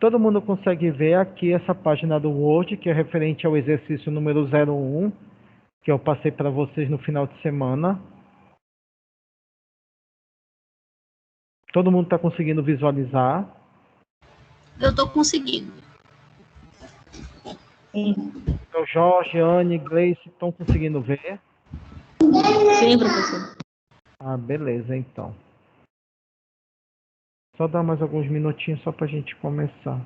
Todo mundo consegue ver aqui essa página do Word, que é referente ao exercício número 01, que eu passei para vocês no final de semana. Todo mundo está conseguindo visualizar? Eu tô conseguindo. Então, Jorge, Anne, Gleice, estão conseguindo ver? Sim, professor. Ah, beleza, então. Só dar mais alguns minutinhos só para a gente começar.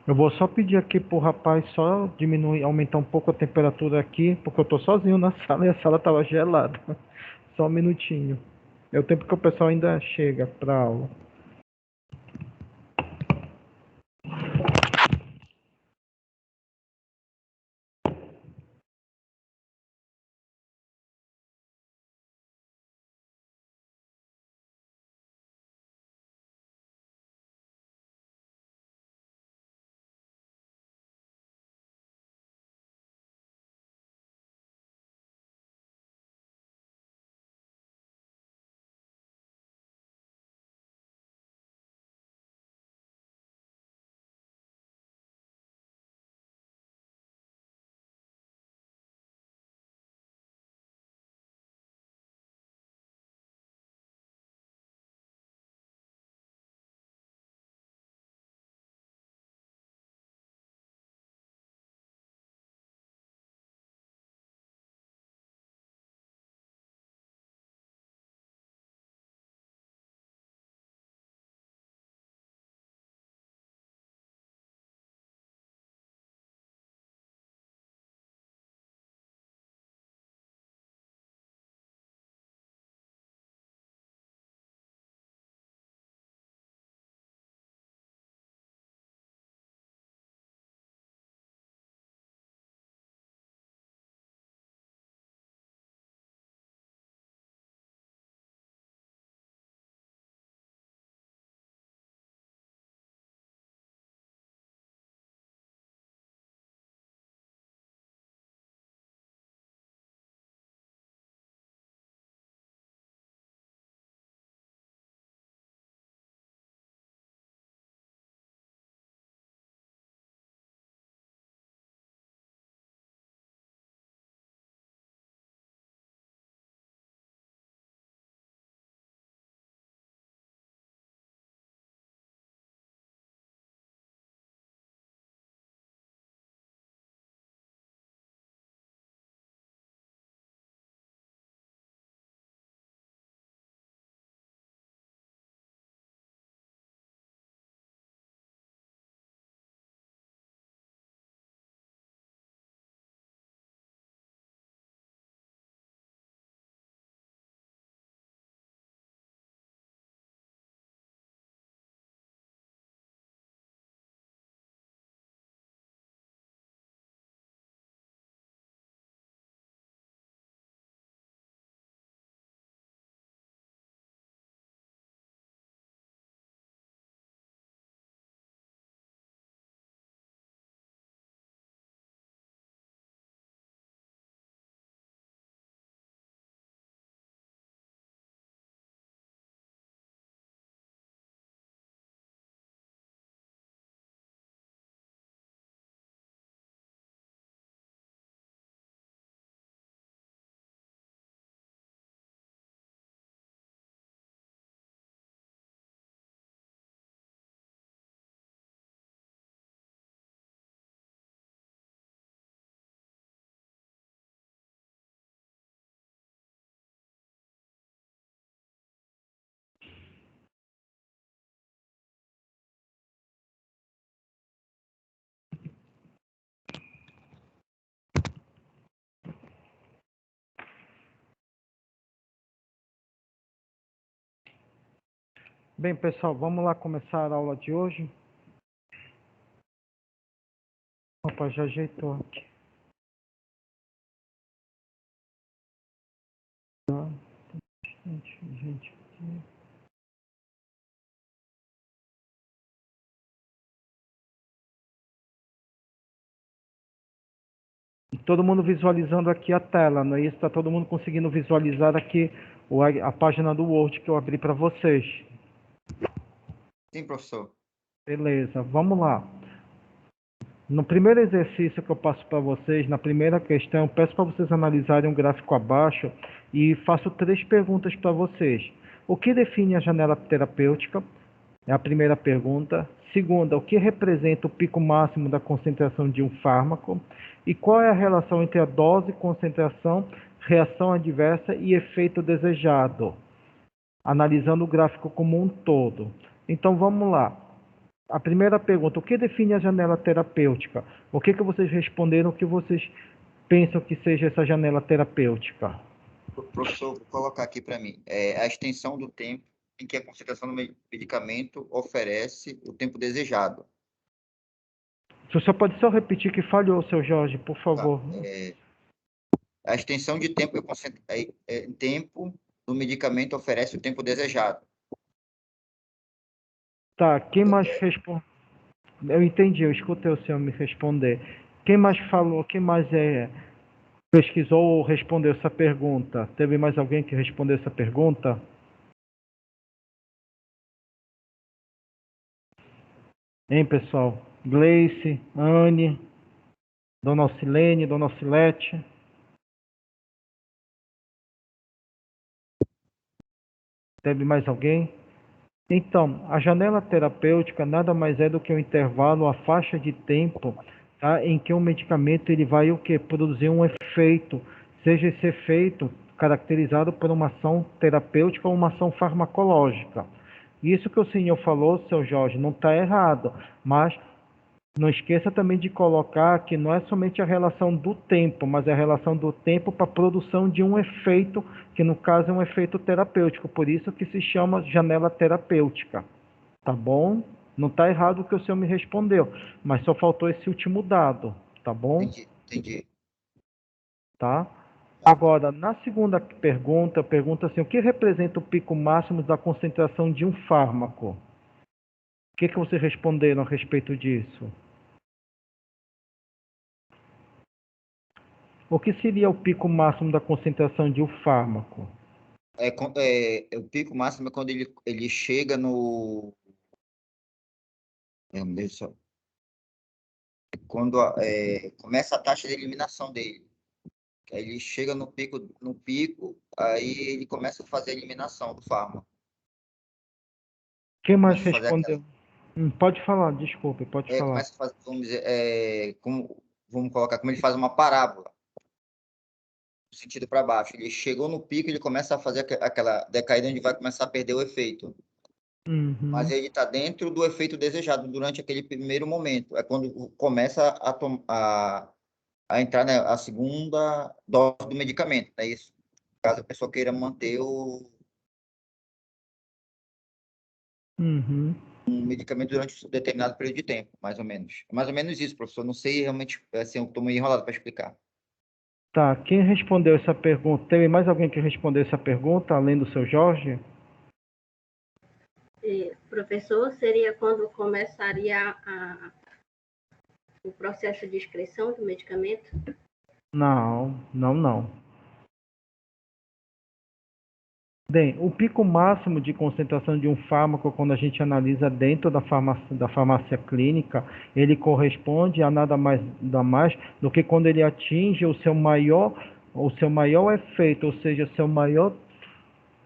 Eu vou só pedir aqui pro rapaz só diminuir, aumentar um pouco a temperatura aqui, porque eu tô sozinho na sala e a sala tava gelada. Só um minutinho. É o tempo que o pessoal ainda chega pra aula. Bem, pessoal, vamos lá começar a aula de hoje. Opa, já ajeitou aqui. Tá. Gente, aqui. Todo mundo visualizando aqui a tela, não é isso? Está todo mundo conseguindo visualizar aqui a página do Word que eu abri para vocês. Sim, professor. Beleza, vamos lá. No primeiro exercício que eu passo para vocês, na primeira questão, eu peço para vocês analisarem um gráfico abaixo e faço 3 perguntas para vocês. O que define a janela terapêutica? É a primeira pergunta. Segunda, o que representa o pico máximo da concentração de um fármaco? E qual é a relação entre a dose, concentração, reação adversa e efeito desejado? Analisando o gráfico como um todo. Então vamos lá. A primeira pergunta, o que define a janela terapêutica? O que vocês responderam, o que vocês pensam que seja essa janela terapêutica? Professor, vou colocar aqui para mim. A extensão do tempo em que a concentração do medicamento oferece o tempo desejado. O senhor pode só repetir que falhou, seu Jorge, por favor. A extensão de tempo, tempo do medicamento oferece o tempo desejado. Tá, quem mais responde? Eu entendi, eu escutei o senhor me responder. Quem mais falou, quem mais pesquisou ou respondeu essa pergunta? Teve mais alguém que respondeu essa pergunta? Hein, pessoal? Gleice, Anne, Dona Alcilene, Dona Alcilete. Teve mais alguém? Então, a janela terapêutica nada mais é do que um intervalo, a faixa de tempo, tá, em que o medicamento ele vai o quê? Produzir um efeito, seja esse efeito caracterizado por uma ação terapêutica ou uma ação farmacológica. Isso que o senhor falou, seu Jorge, não está errado, mas não esqueça também de colocar que não é somente a relação do tempo, mas é a relação do tempo para a produção de um efeito, que no caso é um efeito terapêutico, por isso que se chama janela terapêutica. Tá bom? Não está errado o que o senhor me respondeu, mas só faltou esse último dado, tá bom? Entendi. Tá? Agora, na segunda pergunta, pergunta assim, o que representa o pico máximo da concentração de um fármaco? O que vocês responderam a respeito disso? O que seria o pico máximo da concentração de um fármaco? O pico máximo é quando ele chega no... Quando começa a taxa de eliminação dele. Ele chega no pico, aí ele começa a fazer a eliminação do fármaco. Quem mais respondeu? Pode falar, desculpe, pode falar. Começa a fazer, vamos dizer, vamos colocar, como ele faz uma parábola, no sentido para baixo. Ele chegou no pico, ele começa a fazer aquela decaída onde vai começar a perder o efeito. Uhum. Mas ele está dentro do efeito desejado durante aquele primeiro momento. É quando começa a entrar, né, a segunda dose do medicamento. É isso. Caso a pessoa queira manter um medicamento durante um determinado período de tempo, mais ou menos. Mais ou menos isso, professor. Não sei realmente, assim, eu estou meio enrolado para explicar. Tá, quem respondeu essa pergunta? Teve mais alguém que respondeu essa pergunta, além do seu Jorge? Professor, seria quando começaria o processo de excreção do medicamento? Não. Bem, o pico máximo de concentração de um fármaco, quando a gente analisa dentro da farmácia clínica, ele corresponde a nada mais do que quando ele atinge o seu maior efeito, ou seja, o seu maior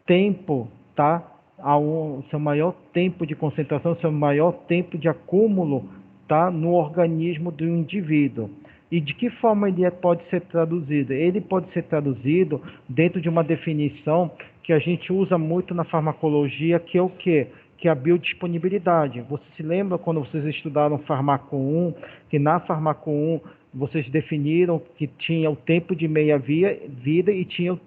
tempo, tá? O seu maior tempo de concentração, o seu maior tempo de acúmulo, tá? No organismo do indivíduo. E de que forma ele pode ser traduzido? Ele pode ser traduzido dentro de uma definição que a gente usa muito na farmacologia, que é o quê? Que é a biodisponibilidade. Você se lembra quando vocês estudaram Farmaco 1, que na Farmaco 1 Vocês definiram que tinha o tempo de meia-vida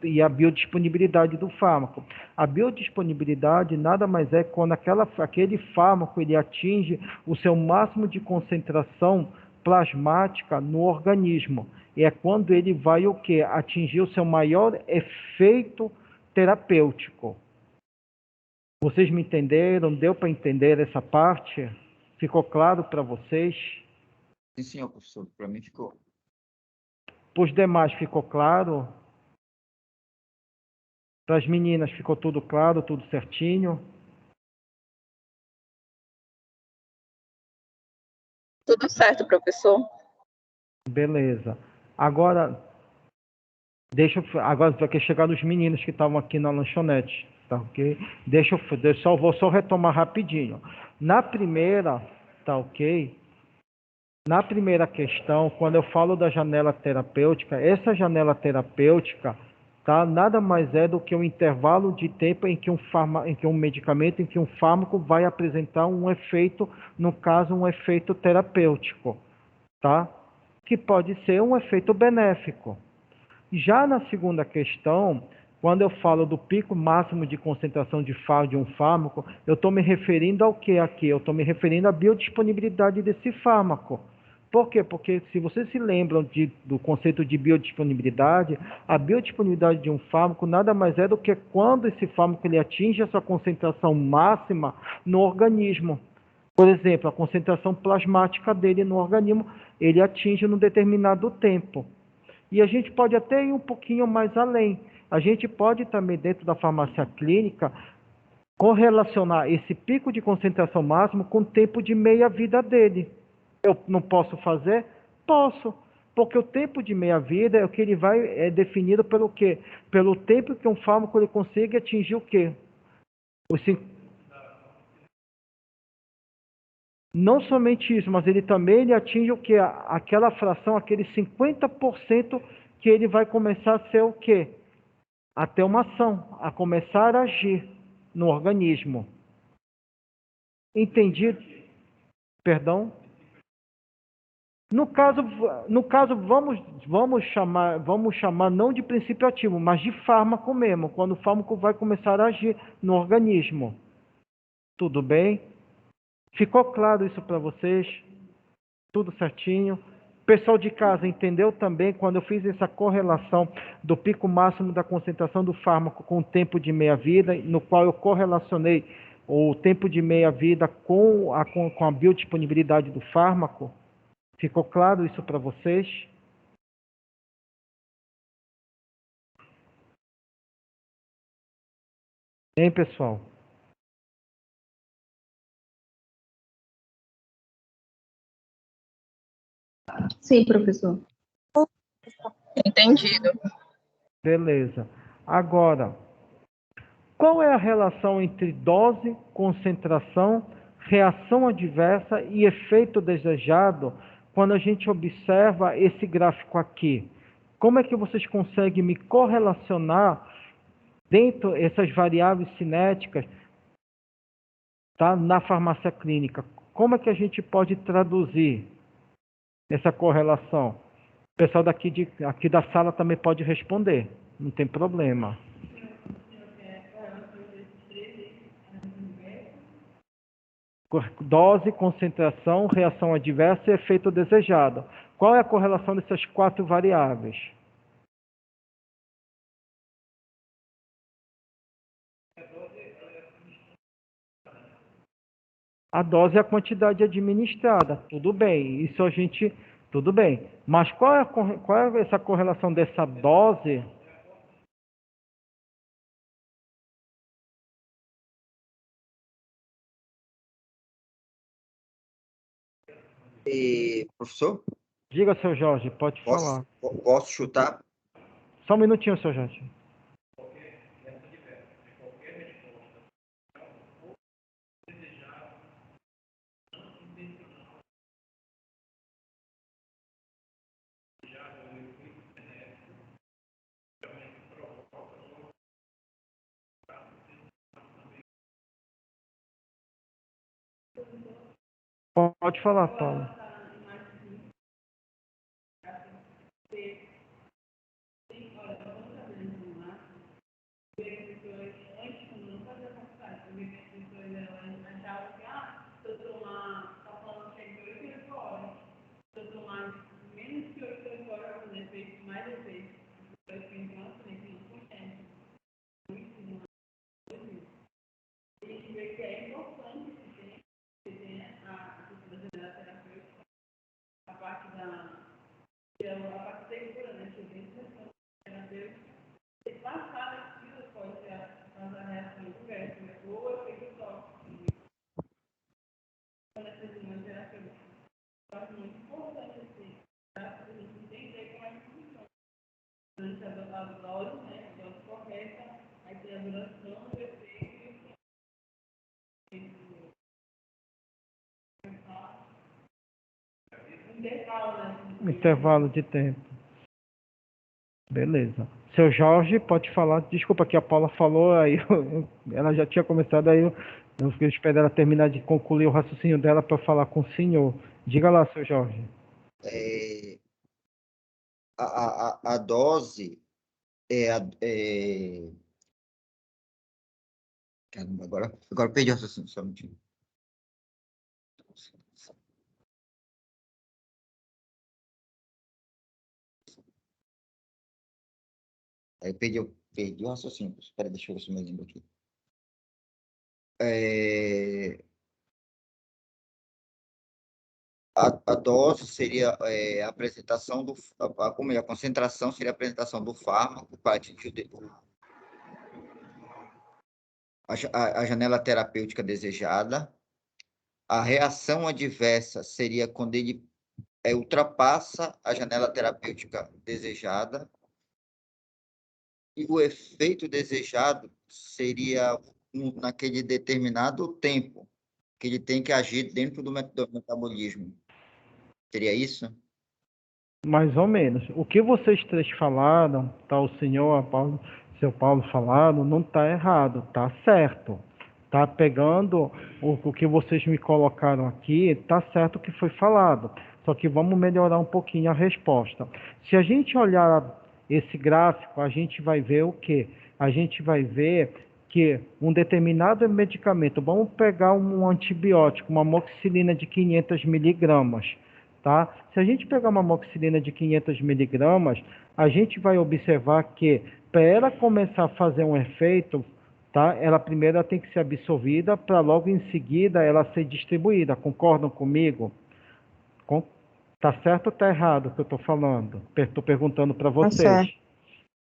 e a biodisponibilidade do fármaco. A biodisponibilidade nada mais é quando aquele fármaco ele atinge o seu máximo de concentração plasmática no organismo. E é quando ele vai o quê? Atingir o seu maior efeito terapêutico. Vocês me entenderam? Deu para entender essa parte? Ficou claro para vocês? Sim, senhor, professor. Para mim ficou. Para os demais ficou claro? Para as meninas ficou tudo claro, tudo certinho? Tudo certo, professor. Beleza. Agora, agora vai chegar os meninos que estavam aqui na lanchonete, tá ok? Vou só retomar rapidinho. Na primeira, tá ok? Na primeira questão, quando eu falo da janela terapêutica, essa janela terapêutica, tá, nada mais é do que um intervalo de tempo em que um medicamento, em que um fármaco vai apresentar um efeito, no caso, um efeito terapêutico, tá? Que pode ser um efeito benéfico. Já na segunda questão, quando eu falo do pico máximo de concentração de um fármaco, eu estou me referindo ao que aqui? Eu estou me referindo à biodisponibilidade desse fármaco. Por quê? Porque se vocês se lembram do conceito de biodisponibilidade, a biodisponibilidade de um fármaco nada mais é do que quando esse fármaco ele atinge a sua concentração máxima no organismo. Por exemplo, a concentração plasmática dele no organismo, ele atinge num determinado tempo. E a gente pode até ir um pouquinho mais além. A gente pode também, dentro da farmácia clínica, correlacionar esse pico de concentração máximo com o tempo de meia-vida dele. Eu não posso fazer? Posso. Porque o tempo de meia-vida é o que ele é definido pelo quê? Pelo tempo que um fármaco ele consegue atingir o quê? Não somente isso, mas ele também atinge o quê? Aquela fração, aquele 50% que ele vai começar a ser o quê? A ter uma ação, a começar a agir no organismo. Entendido? Perdão? No caso vamos chamar não de princípio ativo, mas de fármaco mesmo, quando o fármaco vai começar a agir no organismo. Tudo bem? Ficou claro isso para vocês? Tudo certinho? Pessoal de casa, entendeu também quando eu fiz essa correlação do pico máximo da concentração do fármaco com o tempo de meia-vida, no qual eu correlacionei o tempo de meia-vida com a biodisponibilidade do fármaco? Ficou claro isso para vocês? Bem, pessoal? Sim, professor. Entendido. Beleza. Agora, qual é a relação entre dose, concentração, reação adversa e efeito desejado quando a gente observa esse gráfico aqui? Como é que vocês conseguem me correlacionar dentro essas variáveis cinéticas, tá, na farmácia clínica? Como é que a gente pode traduzir essa correlação? O pessoal aqui da sala também pode responder, não tem problema. Dose, concentração, reação adversa e efeito desejado. Qual é a correlação dessas 4 variáveis? A dose é a quantidade administrada. Tudo bem, isso a gente... Tudo bem. Mas qual é essa correlação dessa dose? E, professor, Diga, seu Jorge, pode falar. posso chutar? Só um minutinho, seu Jorge. Pode falar, Paulo. Intervalo de tempo. Beleza. Seu Jorge, pode falar. Desculpa que a Paula falou, aí ela já tinha começado, aí eu fiquei esperando ela terminar de concluir o raciocínio dela para falar com o senhor. Diga lá, seu Jorge. A dose Caramba, agora eu perdi o raciocínio, só um minutinho. Aí perdi o raciocínio. Espera, deixa eu ver se eu me lembro aqui. A dose seria a apresentação a concentração seria a apresentação do fármaco para atingir a janela terapêutica desejada. A reação adversa seria quando ele ultrapassa a janela terapêutica desejada. E o efeito desejado seria naquele determinado tempo que ele tem que agir dentro do metabolismo. Seria isso? Mais ou menos. O que vocês três falaram, tá, o senhor, seu Paulo falaram, não está errado, tá certo. Tá pegando o que vocês me colocaram aqui, tá certo o que foi falado. Só que vamos melhorar um pouquinho a resposta. Se a gente olhar esse gráfico, a gente vai ver o quê? A gente vai ver que um determinado medicamento, vamos pegar um antibiótico, uma amoxicilina de 500 miligramas, tá? Se a gente pegar uma amoxicilina de 500 miligramas, a gente vai observar que para ela começar a fazer um efeito, tá? Ela primeiro tem que ser absorvida para logo em seguida ela ser distribuída. Concordam comigo? Tá certo ou tá errado o que eu estou falando? Estou perguntando para vocês. certo.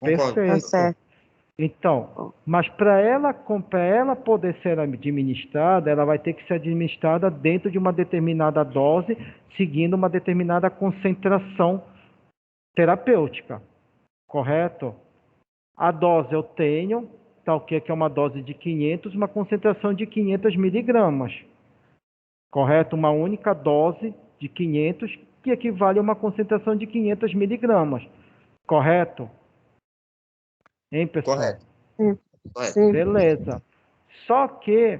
Concordo. Perfeito. Tá certo. Então, mas para ela poder ser administrada, ela vai ter que ser administrada dentro de uma determinada dose, seguindo uma determinada concentração terapêutica, correto? A dose eu tenho, tá, o que é uma dose de 500, uma concentração de 500 miligramas, correto? Uma única dose de 500, que equivale a uma concentração de 500 miligramas, correto? Hein, pessoal? Correto. Correto. Sim. Beleza. Só que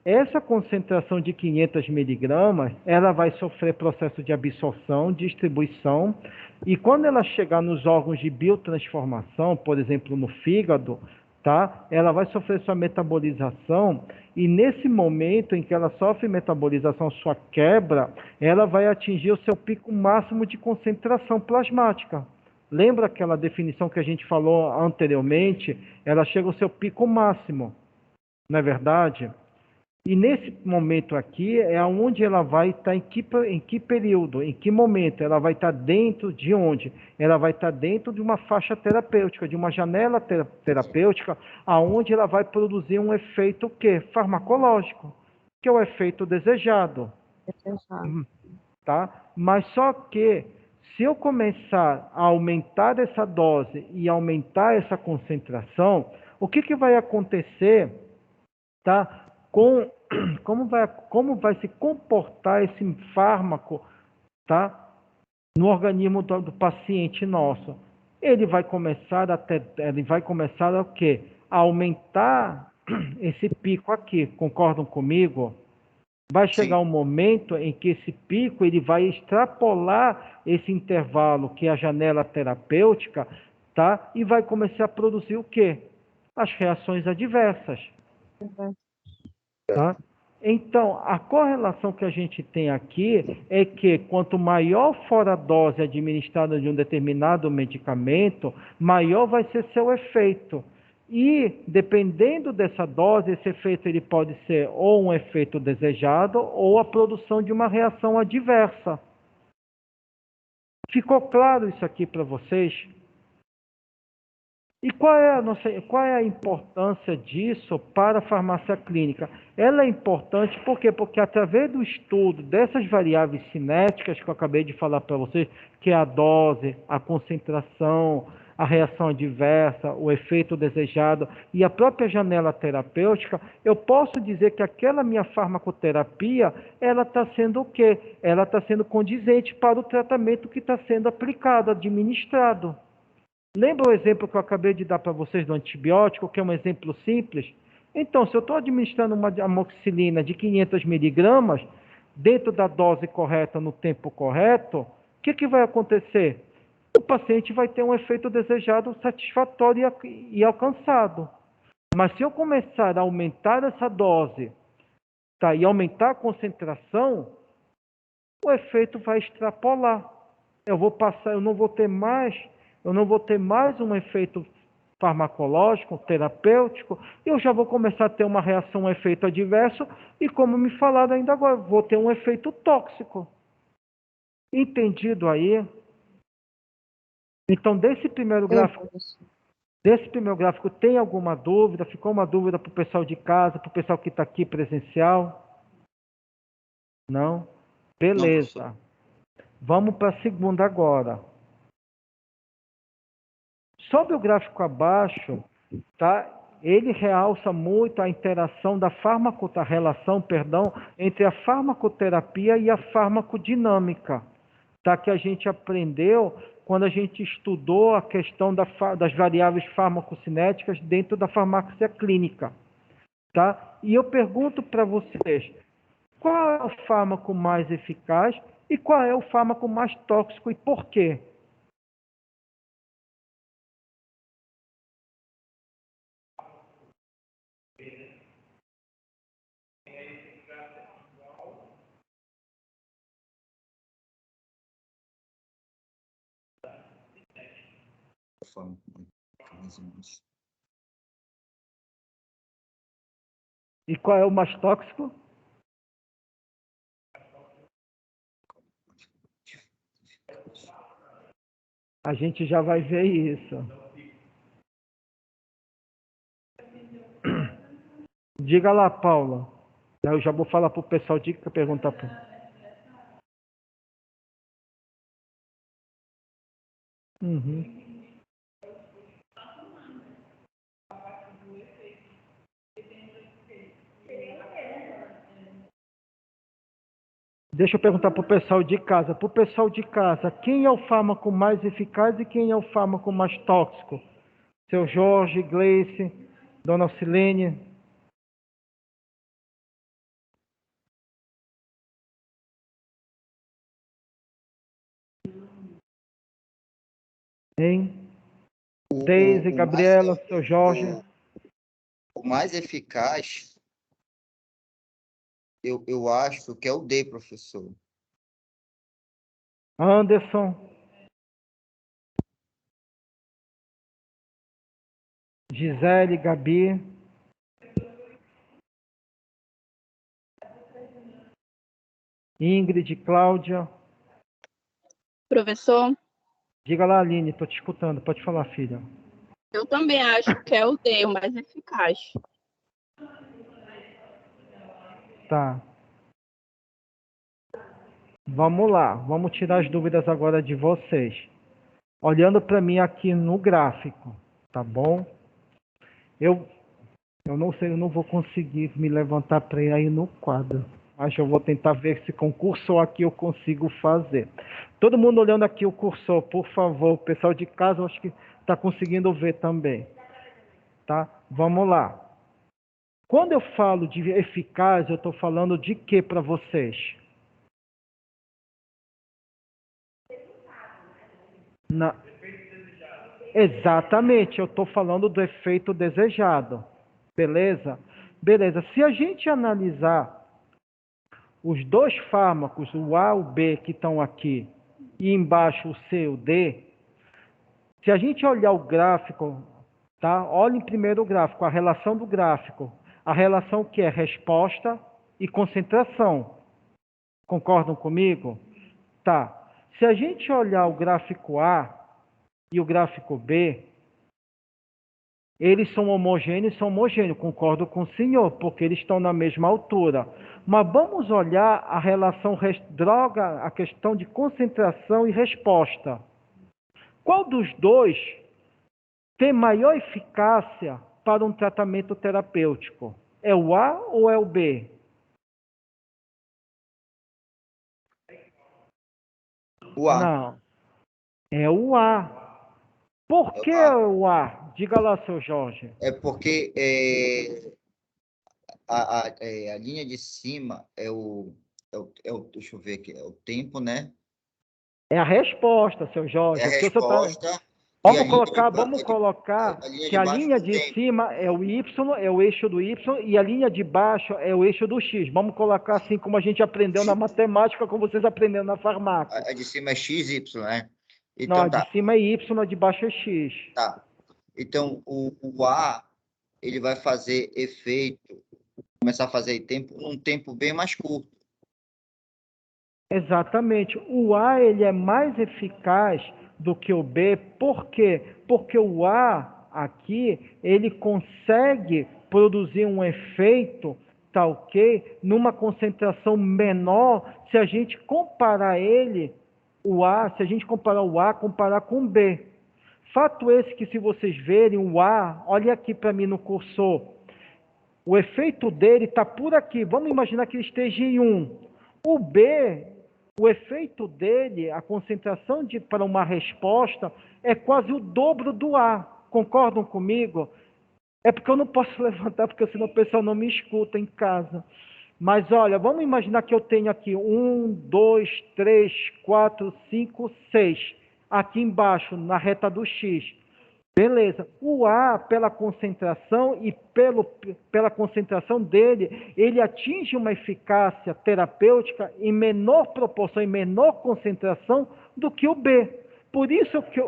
essa concentração de 500 miligramas, ela vai sofrer processo de absorção, distribuição, e quando ela chegar nos órgãos de biotransformação, por exemplo, no fígado, tá? Ela vai sofrer sua metabolização, e nesse momento em que ela sofre metabolização, sua quebra, ela vai atingir o seu pico máximo de concentração plasmática. Lembra aquela definição que a gente falou anteriormente? Ela chega ao seu pico máximo, não é verdade? E nesse momento aqui é onde ela vai estar, em que período, em que momento? Ela vai estar dentro de onde? Ela vai estar dentro de uma faixa terapêutica, de uma janela terapêutica, aonde ela vai produzir um efeito o quê? Farmacológico, que é o efeito desejado. Tá? Mas só que se eu começar a aumentar essa dose e aumentar essa concentração, o que vai acontecer, tá? Como vai se comportar esse fármaco, tá? No organismo do paciente nosso? Ele vai começar a o quê? A aumentar esse pico aqui. Concordam comigo? Vai chegar um momento em que esse pico ele vai extrapolar esse intervalo que é a janela terapêutica, tá? E vai começar a produzir o quê? As reações adversas, tá? Então, a correlação que a gente tem aqui é que quanto maior for a dose administrada de um determinado medicamento, maior vai ser seu efeito. E, dependendo dessa dose, esse efeito ele pode ser ou um efeito desejado ou a produção de uma reação adversa. Ficou claro isso aqui para vocês? E qual é a importância disso para a farmácia clínica? Ela é importante por quê? Porque através do estudo dessas variáveis cinéticas que eu acabei de falar para vocês, que é a dose, a concentração, a reação adversa, o efeito desejado e a própria janela terapêutica, eu posso dizer que aquela minha farmacoterapia, ela está sendo o quê? Ela está sendo condizente para o tratamento que está sendo aplicado, administrado. Lembra o exemplo que eu acabei de dar para vocês do antibiótico, que é um exemplo simples? Então, se eu estou administrando uma amoxicilina de 500 miligramas, dentro da dose correta, no tempo correto, o que vai acontecer? O paciente vai ter um efeito desejado satisfatório e alcançado. Mas se eu começar a aumentar essa dose, tá, e aumentar a concentração, o efeito vai extrapolar. Eu não vou ter mais um efeito farmacológico, terapêutico, eu já vou começar a ter uma reação, um efeito adverso, e como me falaram ainda agora, vou ter um efeito tóxico. Entendido aí? Então, desse primeiro gráfico, tem alguma dúvida? Ficou uma dúvida para o pessoal de casa, para o pessoal que está aqui presencial? Não? Beleza. Não, vamos para a segunda agora. Sobre o gráfico abaixo, tá? Ele realça muito a interação a relação, entre a farmacoterapia e a farmacodinâmica, tá? Que a gente aprendeu quando a gente estudou a questão das variáveis farmacocinéticas dentro da farmácia clínica, tá? E eu pergunto para vocês, qual é o fármaco mais eficaz e qual é o fármaco mais tóxico e por quê? E qual é o mais tóxico? A gente já vai ver isso. Diga lá, Paula. Eu já vou falar para o pessoal de perguntar. Uhum. Deixa eu perguntar para o pessoal de casa. Para o pessoal de casa, quem é o fármaco mais eficaz e quem é o fármaco mais tóxico? Seu Jorge, Gleice, Dona Alcilene. Hein? Deise, Gabriela, seu Jorge. O mais eficaz, eu acho que é o D, professor. Anderson. Gisele, Gabi. Ingrid, Cláudia. Professor, Diga lá, Aline, estou te escutando. Pode falar, filha. eu também acho que é o D, o mais eficaz. Tá. Vamos lá. Vamos tirar as dúvidas agora de vocês. Olhando para mim aqui no gráfico, tá bom? Eu não sei, eu não vou conseguir me levantar para ir aí no quadro. Mas eu vou tentar ver se com o cursor aqui eu consigo fazer. Todo mundo olhando aqui o cursor, por favor. O pessoal de casa, eu acho que está conseguindo ver também. Tá? Vamos lá. Quando eu falo de eficaz, eu estou falando de quê para vocês? Na... Exatamente, eu estou falando do efeito desejado. Beleza? Beleza. Se a gente analisar os dois fármacos, o A e o B, que estão aqui, e embaixo o C e o D, se a gente olhar o gráfico, tá? Olhem primeiro o gráfico, a relação do gráfico. A relação que é resposta e concentração. Concordam comigo? Tá. Se a gente olhar o gráfico A e o gráfico B, Eles são homogêneos, concordo com o senhor, porque eles estão na mesma altura. Mas vamos olhar a relação droga, a questão de concentração e resposta. Qual dos dois tem maior eficácia para um tratamento terapêutico? É o A ou é o B? O A. Não, é o A. Por que A. o A? Diga lá, seu Jorge. É porque a linha de cima deixa eu ver aqui, é o tempo, né? É a resposta, seu Jorge. É a O que o senhor tá... resposta e Vamos colocar a linha que de a baixo linha do de tempo. cima é o Y, é o eixo do Y, e a linha de baixo é o eixo do X. Vamos colocar assim como a gente aprendeu na matemática, como vocês aprenderam na farmácia. A de cima é XY, né? Não, a Então, de tá. cima é Y, a de baixo é X. Tá. Então, o A, ele vai fazer efeito, começar a fazer tempo, num tempo bem mais curto. Exatamente. O A ele é mais eficaz do que o B. Por quê? Porque o A aqui ele consegue produzir um efeito, tá ok? Numa concentração menor, se a gente comparar se a gente comparar o A, comparar com o B. Fato esse que se vocês verem o A, olha aqui para mim no cursor. O efeito dele está por aqui. Vamos imaginar que ele esteja em 1. O B, o efeito dele, a concentração para uma resposta, é quase o dobro do A. Concordam comigo? É porque eu não posso levantar, porque senão o pessoal não me escuta em casa. Mas olha, vamos imaginar que eu tenho aqui 1, 2, 3, 4, 5, 6. Aqui embaixo, na reta do X. Beleza. O A, pela concentração e pela concentração dele, ele atinge uma eficácia terapêutica em menor proporção, em menor concentração do que o B. Por isso que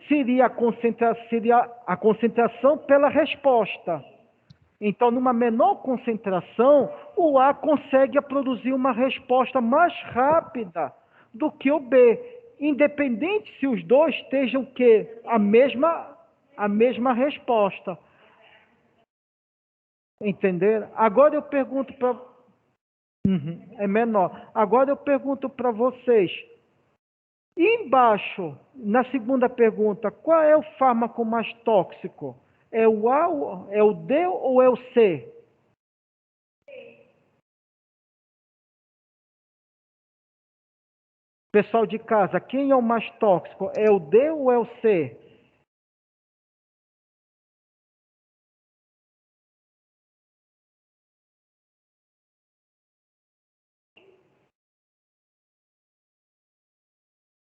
seria a concentração pela resposta. Então, numa menor concentração, o A consegue produzir uma resposta mais rápida do que o B, independente se os dois estejam a mesma resposta. Entenderam? Agora eu pergunto para... é menor. Agora eu pergunto para vocês. E embaixo, na segunda pergunta, qual é o fármaco mais tóxico? É o A, é o D ou é o C? Pessoal de casa, quem é o mais tóxico? É o D ou é o C?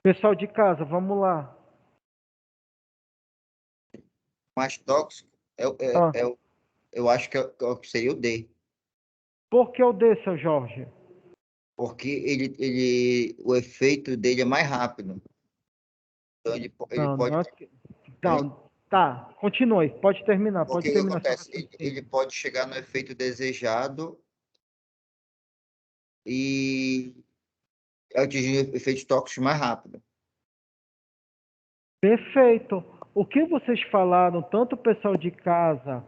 Pessoal de casa, vamos lá. Mais tóxico, Ah, eu acho que seria o D. por que o D, seu Jorge? Porque o efeito dele é mais rápido. Então, ele Não, pode... não, tá, continue, pode terminar Porque o que seu acontece? Ele raciocínio. pode chegar no efeito desejado e atingir efeitos tóxicos mais rápido. Perfeito. O que vocês falaram, tanto o pessoal de casa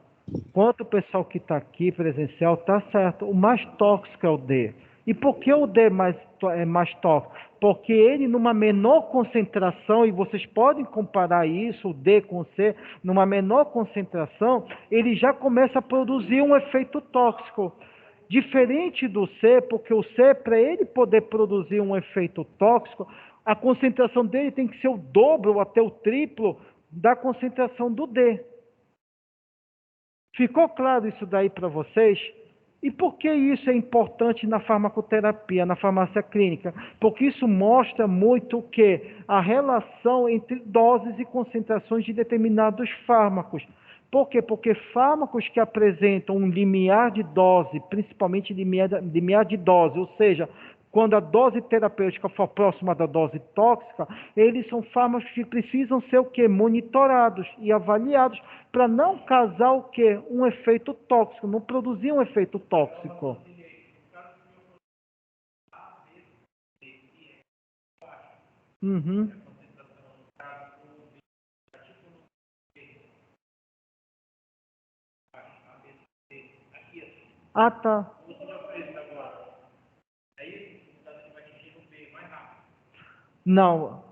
quanto o pessoal que está aqui presencial, está certo. O mais tóxico é o D. E por que o D é mais tóxico? Porque ele, numa menor concentração, e vocês podem comparar isso, o D com o C, numa menor concentração, ele já começa a produzir um efeito tóxico. Diferente do C, porque o C, para ele poder produzir um efeito tóxico, a concentração dele tem que ser o dobro ou até o triplo da concentração do D. Ficou claro isso daí para vocês? E por que isso é importante na farmacoterapia, na farmácia clínica? Porque isso mostra muito a relação entre doses e concentrações de determinados fármacos. Por quê? Porque fármacos que apresentam um limiar de dose, principalmente limiar de dose, ou seja, quando a dose terapêutica for próxima da dose tóxica, eles são fármacos que precisam ser monitorados e avaliados para não causar um efeito tóxico, não produzir um efeito tóxico. Uhum. Ah, tá. Não,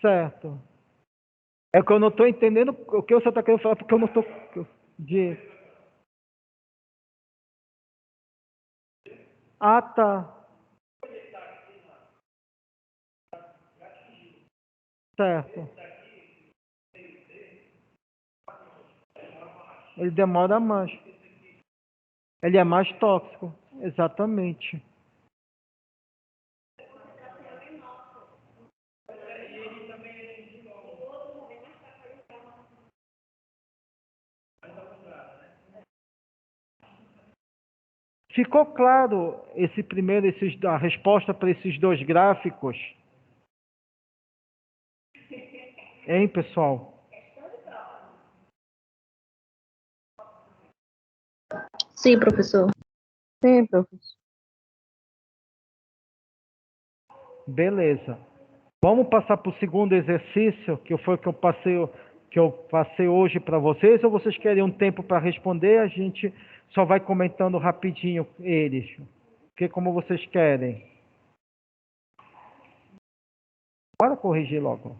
certo. É que eu não estou entendendo o que você está querendo falar, porque eu não estou de... Ah, tá. Certo. Ele demora mais. Ele é mais tóxico. Exatamente. Ficou claro esse primeiro, a resposta para esses dois gráficos? Hein, pessoal? Sim, professor. Sim, professor. Beleza. Vamos passar para o segundo exercício, que foi que eu passei hoje para vocês, ou vocês querem um tempo para responder? A gente só vai comentando rapidinho eles. Que como vocês querem. Bora corrigir logo.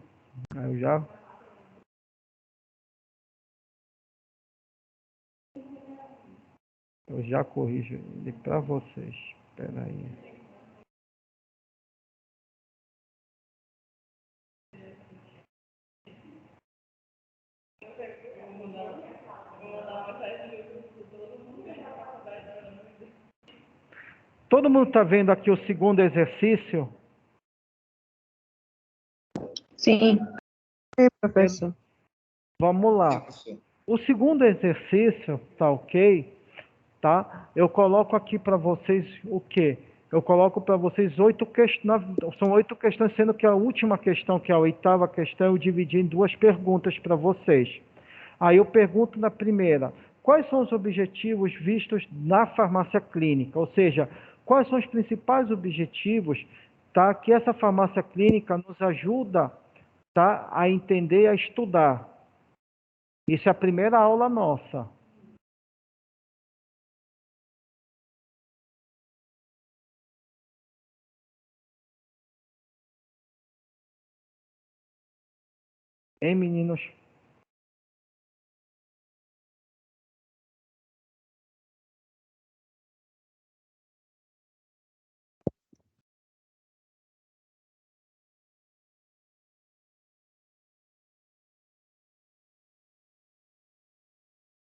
Eu já corrijo ele para vocês. Espera aí. Todo mundo está vendo aqui o segundo exercício? Sim. Sim, professor. Vamos lá. O segundo exercício, tá ok? Tá? Eu coloco aqui para vocês o quê? Eu coloco para vocês 8 questões, são 8 questões, sendo que a última questão, que é a oitava questão, eu dividi em duas perguntas para vocês. Aí eu pergunto na primeira, quais são os objetivos vistos na farmácia clínica? Ou seja, quais são os principais objetivos, tá, que essa farmácia clínica nos ajuda, tá, a entender e a estudar? Isso é a primeira aula nossa. Hein, meninos?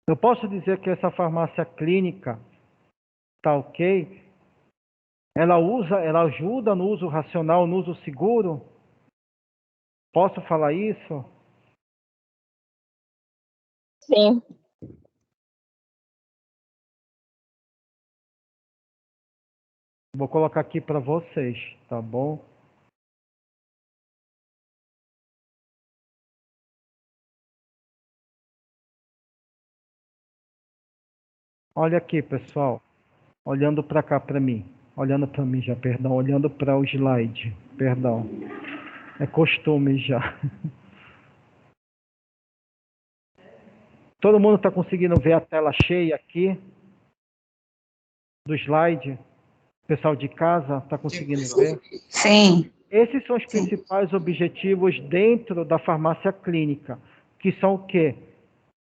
Eu posso dizer que essa farmácia clínica, tá ok? Ela ajuda no uso racional, no uso seguro? Posso falar isso? Sim. Vou colocar aqui para vocês, tá bom? Olha aqui, pessoal. Olhando para cá, para mim. Olhando para mim já, perdão. Olhando para o slide, perdão. É costume já. Todo mundo está conseguindo ver a tela cheia aqui do slide? O pessoal de casa está conseguindo ver? Sim. Esses são os Sim. principais objetivos dentro da farmácia clínica, que são o quê?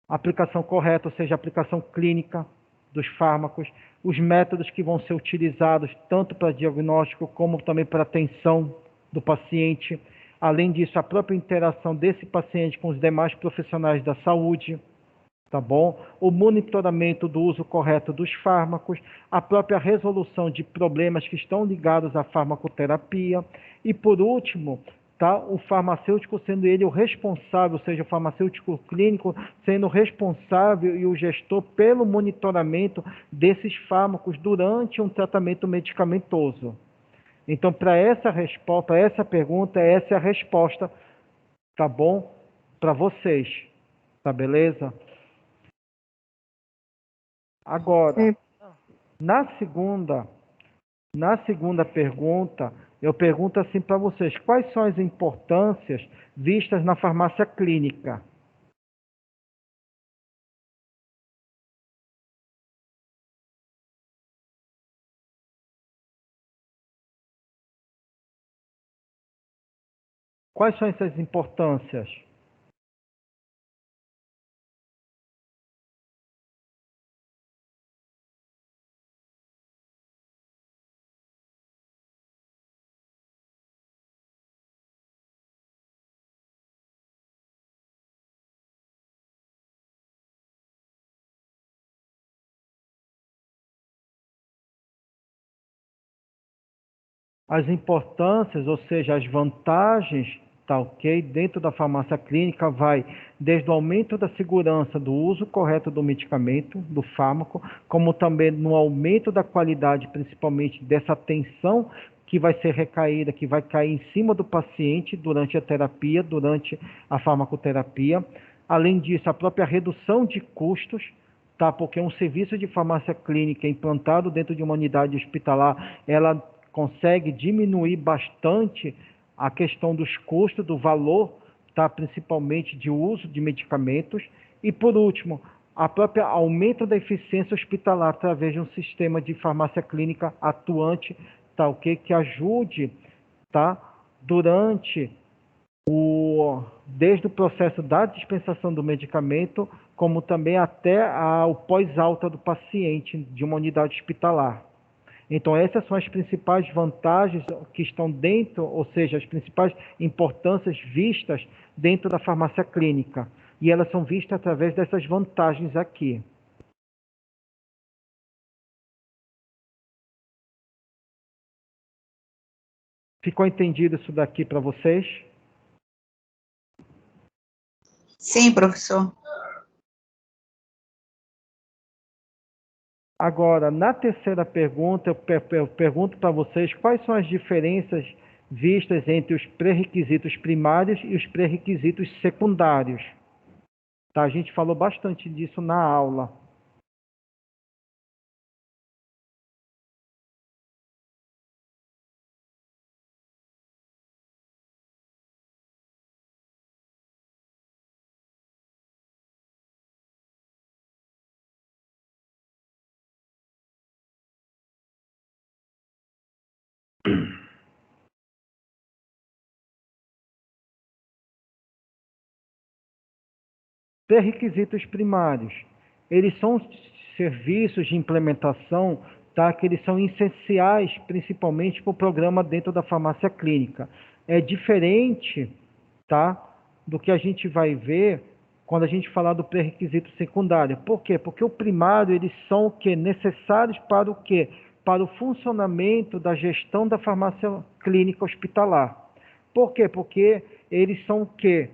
Aplicação correta, ou seja, aplicação clínica dos fármacos, os métodos que vão ser utilizados tanto para diagnóstico como também para atenção do paciente. Além disso, a própria interação desse paciente com os demais profissionais da saúde, tá bom? O monitoramento do uso correto dos fármacos, a própria resolução de problemas que estão ligados à farmacoterapia e, por último, tá? O farmacêutico sendo ele o responsável, ou seja, o farmacêutico clínico sendo responsável e o gestor pelo monitoramento desses fármacos durante um tratamento medicamentoso. Então, para essa resposta, para essa pergunta, essa é a resposta, tá bom? Para vocês, tá beleza? Agora, Sim. na segunda, Na segunda pergunta, eu pergunto assim para vocês, quais são as importâncias vistas na farmácia clínica? Quais são essas importâncias? As importâncias, ou seja, as vantagens, tá ok? Dentro da farmácia clínica vai desde o aumento da segurança do uso correto do medicamento, do fármaco, como também no aumento da qualidade, principalmente dessa atenção que vai ser recaída, que vai cair em cima do paciente durante a terapia, durante a farmacoterapia. Além disso, a própria redução de custos, tá? Porque um serviço de farmácia clínica implantado dentro de uma unidade hospitalar, ela consegue diminuir bastante a questão dos custos, do valor, tá? Principalmente de uso de medicamentos. E, por último, a própria aumento da eficiência hospitalar através de um sistema de farmácia clínica atuante, tá? Ok? Que ajude, tá? Durante desde o processo da dispensação do medicamento, como também até o pós-alta do paciente de uma unidade hospitalar. Então, essas são as principais vantagens que estão dentro, ou seja, as principais importâncias vistas dentro da farmácia clínica. E elas são vistas através dessas vantagens aqui. Ficou entendido isso daqui para vocês? Sim, professor. Agora, na terceira pergunta, eu pergunto para vocês quais são as diferenças vistas entre os pré-requisitos primários e os pré-requisitos secundários. Tá? A gente falou bastante disso na aula. Pré-requisitos primários. Eles são serviços de implementação, tá? Que eles são essenciais, principalmente para o programa dentro da farmácia clínica. É diferente, tá? Do que a gente vai ver quando a gente falar do pré-requisito secundário. Por quê? Porque o primário, eles são o quê? Necessários para o quê? Para o funcionamento da gestão da farmácia clínica hospitalar. Por quê? Porque eles são o quê?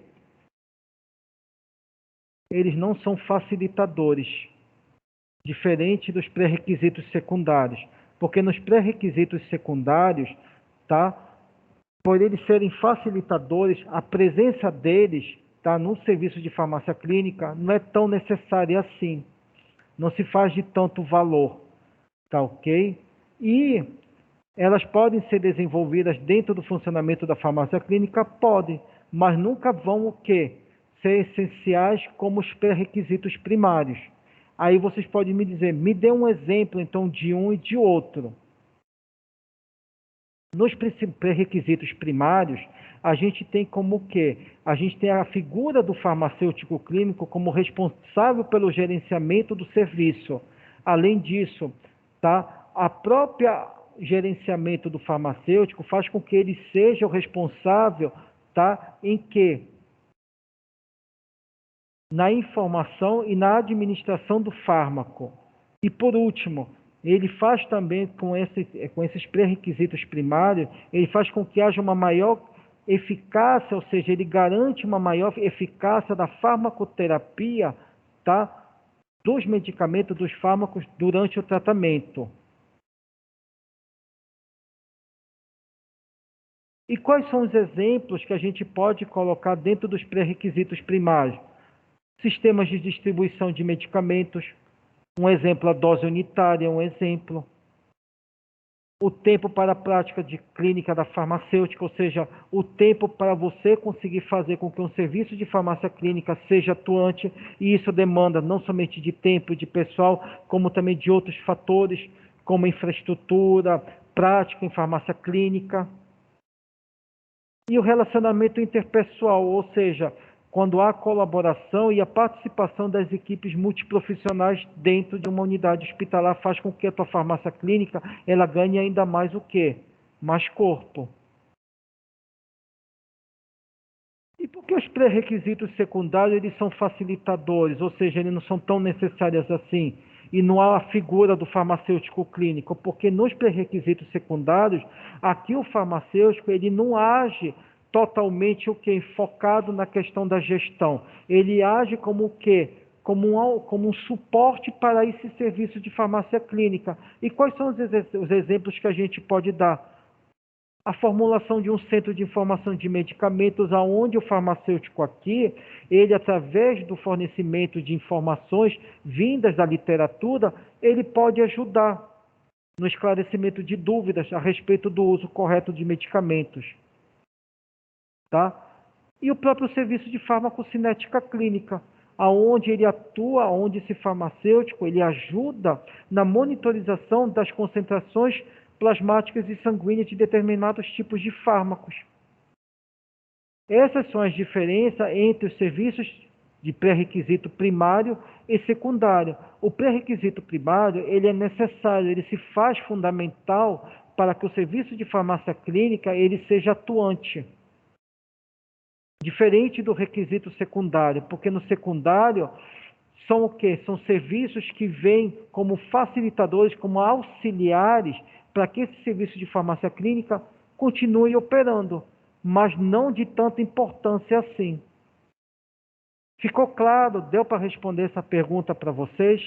Eles não são facilitadores, diferente dos pré-requisitos secundários. Porque nos pré-requisitos secundários, tá? Por eles serem facilitadores, a presença deles, tá, no serviço de farmácia clínica não é tão necessária assim. Não se faz de tanto valor, tá ok? E elas podem ser desenvolvidas dentro do funcionamento da farmácia clínica? Podem, mas nunca vão o quê? Ser essenciais como os pré-requisitos primários. Aí vocês podem me dizer, me dê um exemplo então de um e de outro. Nos pré-requisitos primários, a gente tem como o quê? A gente tem a figura do farmacêutico clínico como responsável pelo gerenciamento do serviço. Além disso, tá? A própria gerenciamento do farmacêutico faz com que ele seja o responsável, tá? Em quê? Na informação e na administração do fármaco. E por último, ele faz também com esses pré-requisitos primários, ele faz com que haja uma maior eficácia, ou seja, ele garante uma maior eficácia da farmacoterapia, tá? Dos medicamentos, dos fármacos durante o tratamento. E quais são os exemplos que a gente pode colocar dentro dos pré-requisitos primários? Sistemas de distribuição de medicamentos, um exemplo, a dose unitária, um exemplo. o tempo para a prática de clínica da farmacêutica, ou seja, o tempo para você conseguir fazer com que um serviço de farmácia clínica seja atuante, e isso demanda não somente de tempo e de pessoal, como também de outros fatores, como infraestrutura, prática em farmácia clínica. E o relacionamento interpessoal, ou seja, quando há colaboração e a participação das equipes multiprofissionais dentro de uma unidade hospitalar faz com que a tua farmácia clínica ela ganhe ainda mais o quê? Mais corpo. E por que os pré-requisitos secundários eles são facilitadores, ou seja, eles não são tão necessários assim? E não há a figura do farmacêutico clínico, porque nos pré-requisitos secundários, aqui o farmacêutico ele não age totalmente o que focado na questão da gestão. Ele age como o quê? Como um suporte para esse serviço de farmácia clínica. E quais são os exemplos que a gente pode dar? A formulação de um centro de informação de medicamentos, aonde o farmacêutico aqui, ele através do fornecimento de informações vindas da literatura, ele pode ajudar no esclarecimento de dúvidas a respeito do uso correto de medicamentos. Tá? E o próprio serviço de farmacocinética clínica, aonde ele atua, onde esse farmacêutico ele ajuda na monitorização das concentrações plasmáticas e sanguíneas de determinados tipos de fármacos. Essas são as diferenças entre os serviços de pré-requisito primário e secundário. O pré-requisito primário ele é necessário, ele se faz fundamental para que o serviço de farmácia clínica ele seja atuante. Diferente do requisito secundário, porque no secundário são o quê? São serviços que vêm como facilitadores, como auxiliares, para que esse serviço de farmácia clínica continue operando, mas não de tanta importância assim. Ficou claro? Deu para responder essa pergunta para vocês?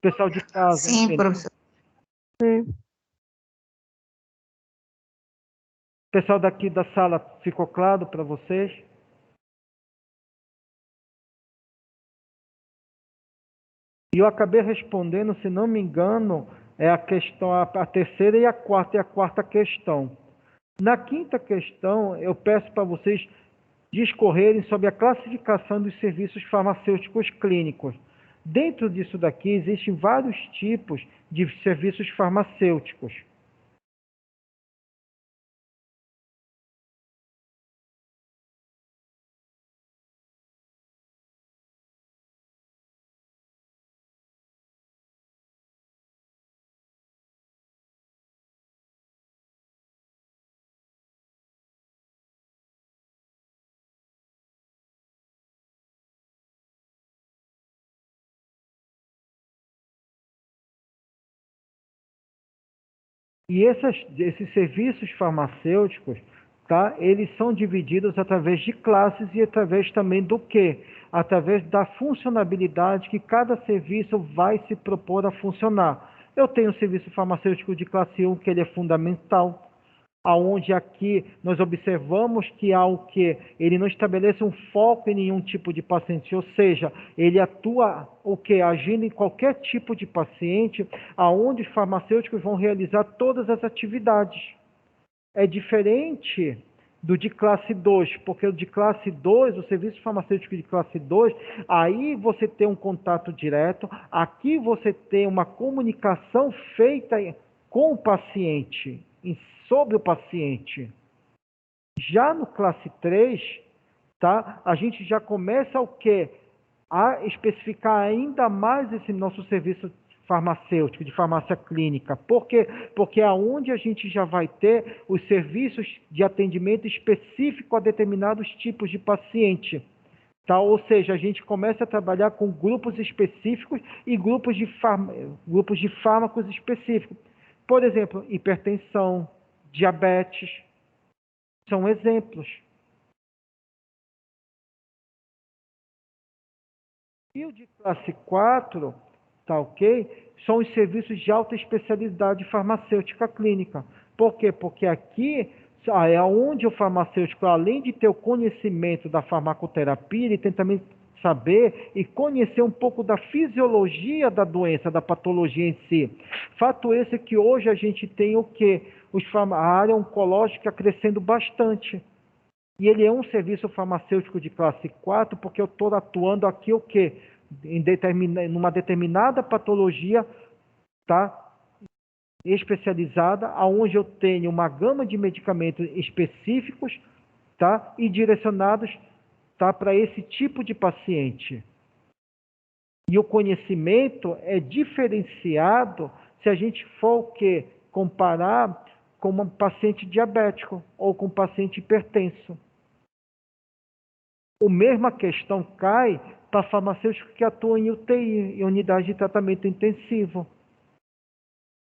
Pessoal de casa. Sim, entendeu? professor. Pessoal daqui da sala, ficou claro para vocês? E eu acabei respondendo, se não me engano, é a questão, a terceira e a quarta questão. Na quinta questão, eu peço para vocês discorrerem sobre a classificação dos serviços farmacêuticos clínicos. Dentro disso daqui, existem vários tipos de serviços farmacêuticos. E esses serviços farmacêuticos, tá? Eles são divididos através de classes e através também do quê? Através da funcionalidade que cada serviço vai se propor a funcionar. Eu tenho o serviço farmacêutico de classe 1, que ele é fundamental, aonde aqui nós observamos que há o que ele não estabelece um foco em nenhum tipo de paciente, ou seja, ele atua o que agindo em qualquer tipo de paciente, aonde os farmacêuticos vão realizar todas as atividades. É diferente do de classe 2, porque o de classe 2, o serviço farmacêutico de classe 2, aí você tem um contato direto, aqui você tem uma comunicação feita com o paciente, sobre o paciente. Já no classe 3, tá? A gente já começa o quê? A especificar ainda mais esse nosso serviço farmacêutico, de farmácia clínica. Por quê? Porque é onde a gente já vai ter os serviços de atendimento específico a determinados tipos de paciente. Tá? Ou seja, a gente começa a trabalhar com grupos específicos e grupos de fármacos específicos. Por exemplo, hipertensão, diabetes, são exemplos. E o de classe 4, tá ok? São os serviços de alta especialidade farmacêutica clínica. Por quê? Porque aqui é onde o farmacêutico, além de ter o conhecimento da farmacoterapia, ele tem também saber e conhecer um pouco da fisiologia da doença, da patologia em si. Fato esse que hoje a gente tem o quê? A área oncológica crescendo bastante. E ele é um serviço farmacêutico de classe 4, porque eu estou atuando aqui o quê? Numa determinada patologia, tá? Especializada, aonde eu tenho uma gama de medicamentos específicos, tá? E direcionados, tá? Para esse tipo de paciente. E o conhecimento é diferenciado se a gente for o quê? Comparar com um paciente diabético ou com um paciente hipertenso. A mesma questão cai para farmacêuticos que atuam em UTI, em unidade de tratamento intensivo.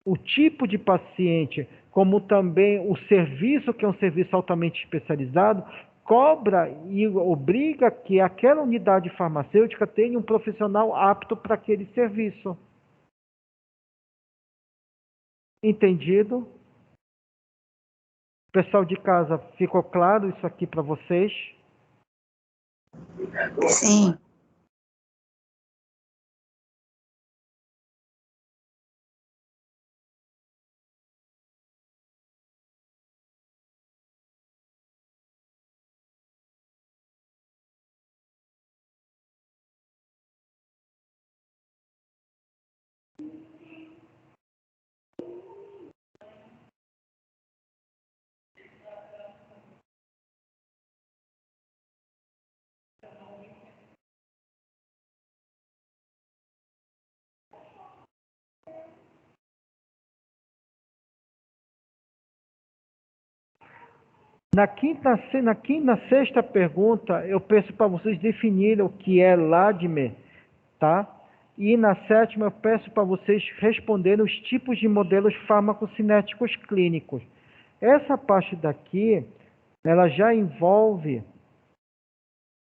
O tipo de paciente, como também o serviço, que é um serviço altamente especializado, cobra e obriga que aquela unidade farmacêutica tenha um profissional apto para aquele serviço. Entendido? Pessoal de casa, ficou claro isso aqui para vocês? Sim. Na sexta pergunta, eu peço para vocês definirem o que é LADME, tá? E na sétima, eu peço para vocês responderem os tipos de modelos farmacocinéticos clínicos. Essa parte daqui, ela já envolve,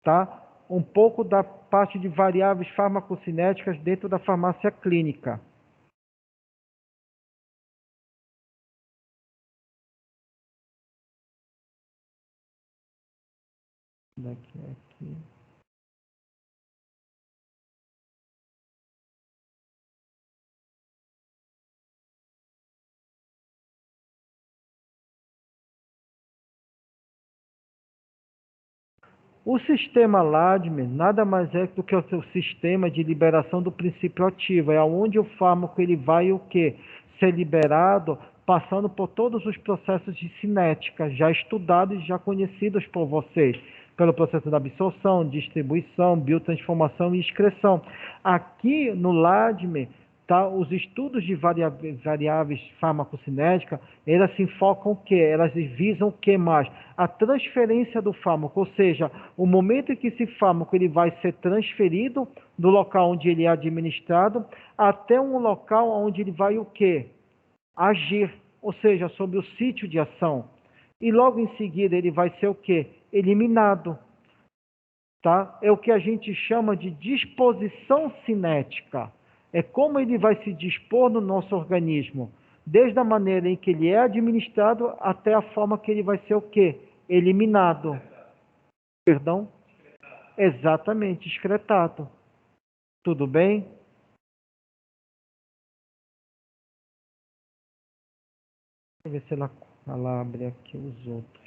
tá? Um pouco da parte de variáveis farmacocinéticas dentro da farmácia clínica. Aqui. O sistema LADME nada mais é do que o seu sistema de liberação do princípio ativo. É onde o fármaco ele vai o quê? Ser liberado, passando por todos os processos de cinética, já estudados e já conhecidos por vocês, pelo processo da absorção, distribuição, biotransformação e excreção. Aqui no LADME, tá, os estudos de variáveis farmacocinéticas, elas se enfocam o quê? Elas visam o que mais? A transferência do fármaco, ou seja, o momento em que esse fármaco ele vai ser transferido do local onde ele é administrado até um local onde ele vai o quê? Agir, ou seja, sobre o sítio de ação. E logo em seguida ele vai ser o quê? Eliminado. Tá? É o que a gente chama de disposição cinética. É como ele vai se dispor no nosso organismo, desde a maneira em que ele é administrado até a forma que ele vai ser o quê? Eliminado. Perdão? Exatamente, excretado. Tudo bem? Deixa eu ver se ela abre aqui os outros.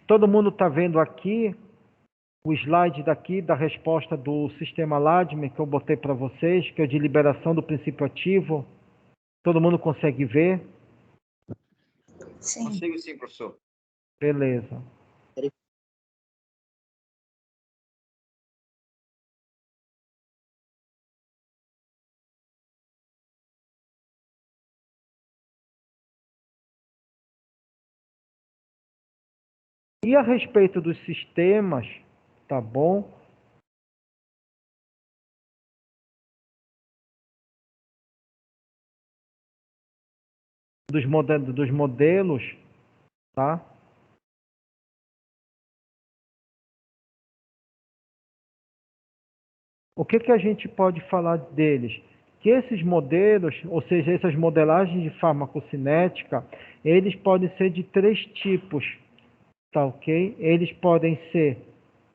Todo mundo está vendo aqui o slide daqui da resposta do sistema LADME que eu botei para vocês, que é de liberação do princípio ativo. Todo mundo consegue ver? Sim. Consigo sim, professor. Beleza. E a respeito dos sistemas, tá bom? Dos modelos, tá? O que a gente pode falar deles? Que esses modelos, ou seja, essas modelagens de farmacocinética, eles podem ser de 3 tipos, tá ok? Eles podem ser,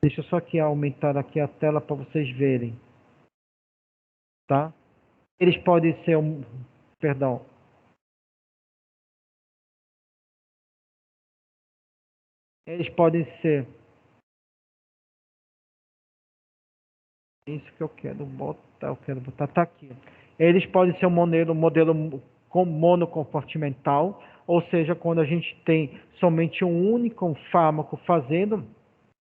deixa eu só aqui aumentar aqui a tela para vocês verem, tá? Eles podem ser, perdão, eles podem ser, isso que eu quero botar, tá aqui. Eles podem ser um modelo monocompartimental, ou seja, quando a gente tem somente um único fármaco fazendo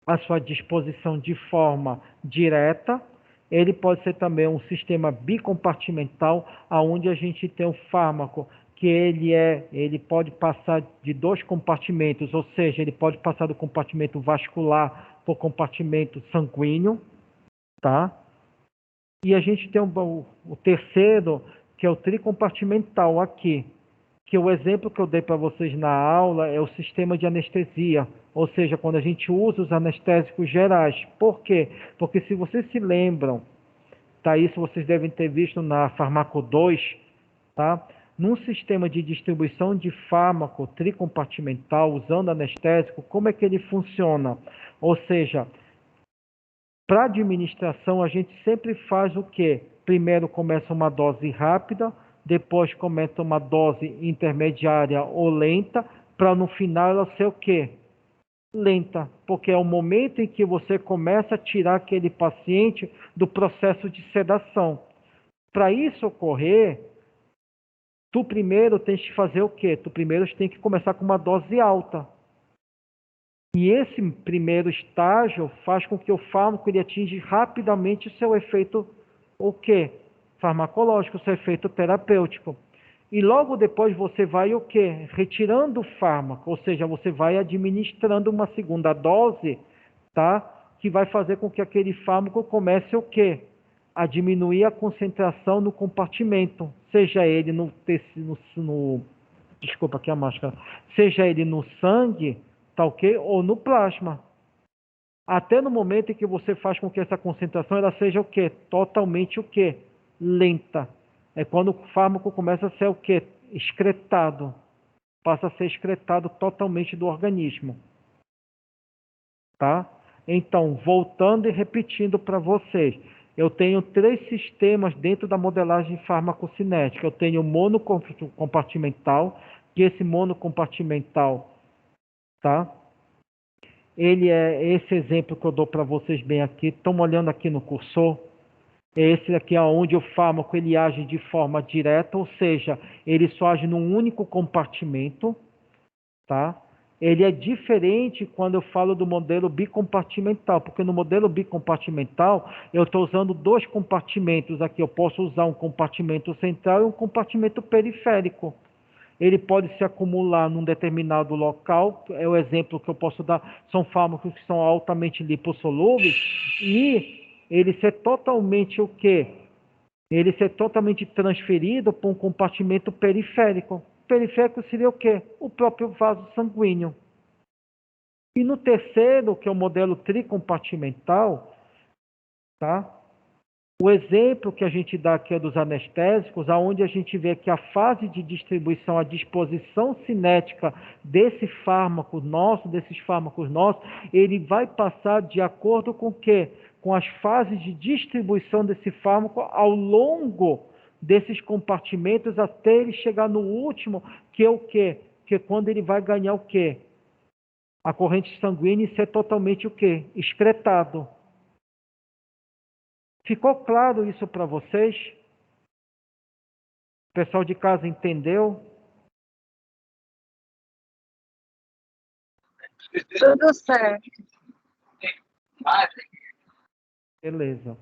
a sua disposição de forma direta. Ele pode ser também um sistema bicompartimental, onde a gente tem um fármaco que ele pode passar de 2 compartimentos, ou seja, ele pode passar do compartimento vascular para o compartimento sanguíneo, tá? E a gente tem o terceiro, que é o tricompartimental aqui, que o exemplo que eu dei para vocês na aula é o sistema de anestesia, ou seja, quando a gente usa os anestésicos gerais. Por quê? Porque se vocês se lembram, tá? Isso vocês devem ter visto na Farmaco 2, tá? Num sistema de distribuição de fármaco tricompartimental, usando anestésico, como é que ele funciona? Ou seja, para administração, a gente sempre faz o quê? Primeiro começa uma dose rápida, depois começa uma dose intermediária ou lenta, para no final ela ser o quê? Lenta, porque é o momento em que você começa a tirar aquele paciente do processo de sedação. Para isso ocorrer, tu primeiro tens que fazer o quê? Tu primeiro tem que começar com uma dose alta. E esse primeiro estágio faz com que o fármaco ele atinja rapidamente o seu efeito, o quê? Farmacológico, o seu efeito terapêutico. E logo depois você vai o quê? Retirando o fármaco, ou seja, você vai administrando uma segunda dose, tá? Que vai fazer com que aquele fármaco comece o quê? A diminuir a concentração no compartimento, seja ele desculpa aqui a máscara, seja ele no sangue, tá ok? Ou no plasma. Até no momento em que você faz com que essa concentração ela seja o quê? Totalmente o quê? Lenta. É quando o fármaco começa a ser o quê? Excretado. Passa a ser excretado totalmente do organismo. Tá? Então, voltando e repetindo para vocês, eu tenho 3 sistemas dentro da modelagem farmacocinética. Eu tenho o monocompartimental, que esse monocompartimental, tá? Ele é esse exemplo que eu dou para vocês bem aqui. Estão olhando aqui no cursor? Esse aqui é onde o fármaco ele age de forma direta, ou seja, ele só age num único compartimento, tá? Ele é diferente quando eu falo do modelo bicompartimental, porque no modelo bicompartimental eu estou usando 2 compartimentos aqui. Eu posso usar um compartimento central e um compartimento periférico. Ele pode se acumular num determinado local, é o exemplo que eu posso dar, são fármacos que são altamente lipossolúveis, e ele ser totalmente o quê? Ele ser totalmente transferido para um compartimento periférico. Periférico seria o quê? O próprio vaso sanguíneo. E no terceiro, que é o modelo tricompartimental, tá? O exemplo que a gente dá aqui é dos anestésicos, aonde a gente vê que a fase de distribuição, a disposição cinética desse fármaco nosso, desses fármacos nossos, ele vai passar de acordo com o quê? Com as fases de distribuição desse fármaco ao longo desses compartimentos até ele chegar no último, que é o quê? Que é quando ele vai ganhar o quê? A corrente sanguínea e ser totalmente o quê? Excretado. Ficou claro isso para vocês? O pessoal de casa entendeu? Tudo certo. Beleza.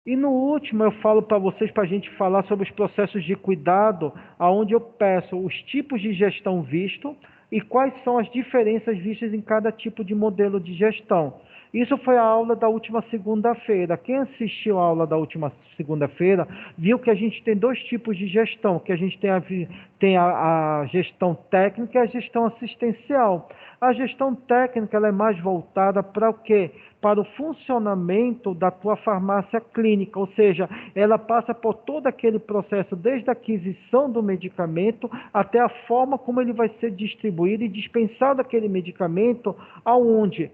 E no último eu falo para vocês, para a gente falar sobre os processos de cuidado, aonde eu peço os tipos de gestão visto e quais são as diferenças vistas em cada tipo de modelo de gestão. Isso foi a aula da última segunda-feira. Quem assistiu a aula da última segunda-feira viu que a gente tem dois tipos de gestão, que a gente tem a gestão técnica e a gestão assistencial. A gestão técnica ela é mais voltada para o quê? Para o funcionamento da tua farmácia clínica, ou seja, ela passa por todo aquele processo, desde a aquisição do medicamento até a forma como ele vai ser distribuído e dispensado aquele medicamento aonde?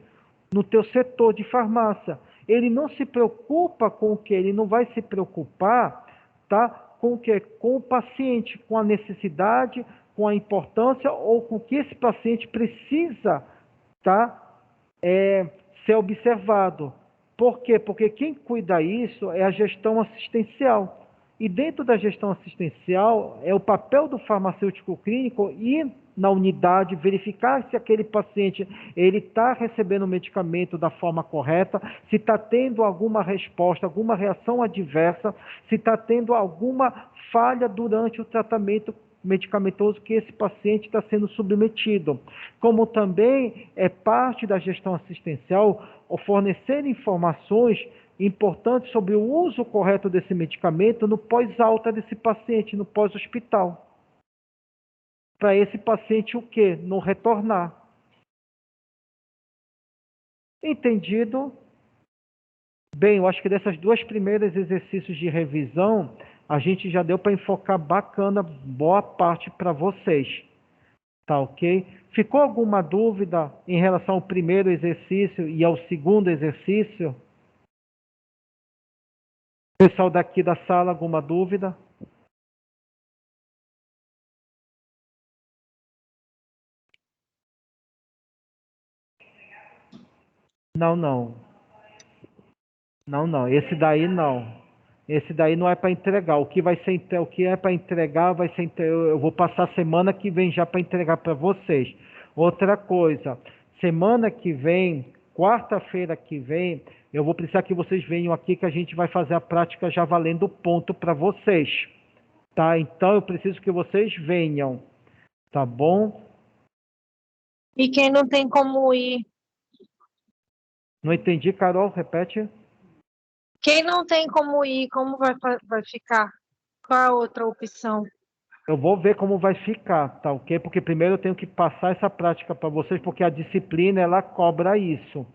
No teu setor de farmácia. Ele não se preocupa com o que? Ele não vai se preocupar, tá? Com o que? Com o paciente, com a necessidade, com a importância ou com o que esse paciente precisa, tá? Ser observado. Por quê? Porque quem cuida isso é a gestão assistencial. E dentro da gestão assistencial é o papel do farmacêutico clínico ir na unidade, verificar se aquele paciente ele está recebendo o medicamento da forma correta, se está tendo alguma resposta, alguma reação adversa, se está tendo alguma falha durante o tratamento medicamentoso que esse paciente está sendo submetido. Como também é parte da gestão assistencial o fornecer informações importantes sobre o uso correto desse medicamento no pós-alta desse paciente, no pós-hospital. Para esse paciente o quê? Não retornar. Entendido? Bem, eu acho que dessas duas primeiras exercícios de revisão, a gente já deu para enfocar bacana, boa parte para vocês. Tá ok? Ficou alguma dúvida em relação ao primeiro exercício e ao segundo exercício? Pessoal daqui da sala, alguma dúvida? Não, não. Não, não. Esse daí não. Esse daí não é para entregar. O que é para entregar vai ser eu vou passar semana que vem já para entregar para vocês. Outra coisa, semana que vem, quarta-feira que vem, eu vou precisar que vocês venham aqui que a gente vai fazer a prática já valendo ponto para vocês. Tá? Então eu preciso que vocês venham. Tá bom? E quem não tem como ir? Não entendi, Carol, repete. Quem não tem como ir, como vai ficar? Qual a outra opção? Eu vou ver como vai ficar, tá ok? Porque primeiro eu tenho que passar essa prática para vocês, porque a disciplina ela cobra isso,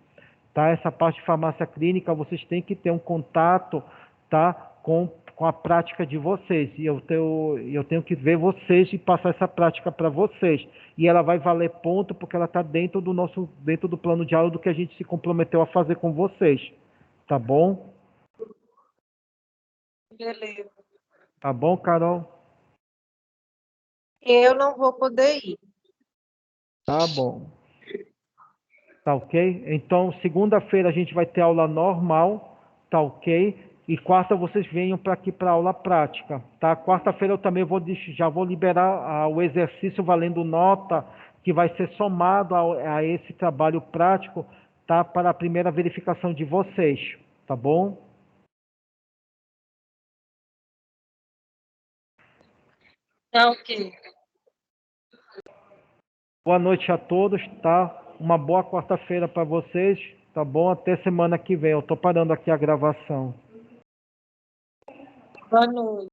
tá? Essa parte de farmácia clínica vocês têm que ter um contato, tá? Com a prática de vocês. E eu tenho que ver vocês e passar essa prática para vocês. E ela vai valer ponto porque ela está dentro do plano de aula do que a gente se comprometeu a fazer com vocês, tá bom? Beleza. Tá bom, Carol? Eu não vou poder ir. Tá bom. Tá ok? Então, segunda-feira a gente vai ter aula normal, tá ok? E quarta vocês venham para aqui para aula prática, tá? Quarta-feira eu também já vou liberar o exercício valendo nota, que vai ser somado a esse trabalho prático, tá? Para a primeira verificação de vocês, tá bom? Tá ok. Boa noite a todos, tá? Uma boa quarta-feira para vocês, tá bom? Até semana que vem. Eu tô parando aqui a gravação. Boa noite.